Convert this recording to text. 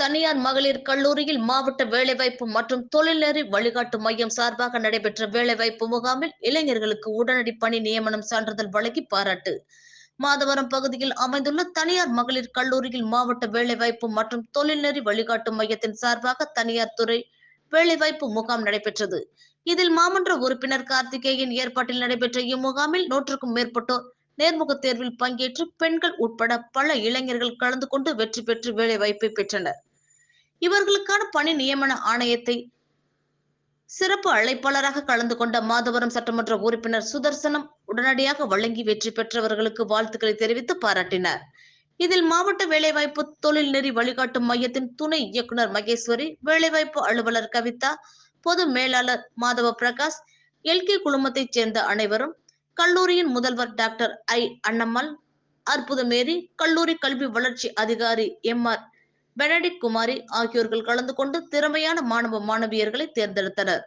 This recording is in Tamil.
தனியார் மகளிர் கல்லூரியில் மாவட்ட வேலைவாய்ப்பு மற்றும் தொழில்நெறி வழிகாட்டு மையம் சார்பாக நடைபெற்ற வேலைவாய்ப்பு முகாமில் இளைஞர்களுக்கு உடனடி பணி நியமனம் சான்றிதழ் வழங்கி பாராட்டு. மாதவரம் பகுதியில் அமைந்துள்ள தனியார் மகளிர் கல்லூரியில் மாவட்ட வேலைவாய்ப்பு மற்றும் தொழில்நெறி வழிகாட்டு மையத்தின் சார்பாக தனியார் துறை வேலைவாய்ப்பு முகாம் நடைபெற்றது. இதில் மாமன்ற உறுப்பினர் கார்த்திகேயன் ஏற்பாட்டில் நடைபெற்ற இம்முகாமில் 100க்கும் மேற்பட்டோர் நேர்முக தேர்வில் பங்கேற்று பெண்கள் உட்பட பல இளைஞர்கள் கலந்து கொண்டு வெற்றி பெற்று வேலைவாய்ப்பை பெற்றனர். இவர்களுக்கான பணி நியமன ஆணையத்தை சிறப்பு அழைப்பாளராக கலந்து கொண்ட மாதவரம் சட்டமன்ற உறுப்பினர் சுதர்சனம் உடனடியாக வழங்கி வெற்றி பெற்றவர்களுக்கு வாழ்த்துக்களை தெரிவித்து பாராட்டினார். இதில் மாவட்ட வேலைவாய்ப்பு தொழில்நெறி வழிகாட்டு மையத்தின் துணை இயக்குநர் மகேஸ்வரி, வேலைவாய்ப்பு அலுவலர் கவிதா, பொது மேலாளர் மாதவ பிரகாஷ், எல்கே குழுமத்தைச் சேர்ந்த அனைவரும், கல்லூரியின் முதல்வர் டாக்டர் அண்ணம்மாள், அற்புதமேரி, கல்லூரி கல்வி வளர்ச்சி அதிகாரி MR பெனடிக்ட் குமாரி ஆகியோர்கள் கலந்து கொண்டு திறமையான மாணவ மாணவியர்களை தேர்ந்தெடுத்தனர்.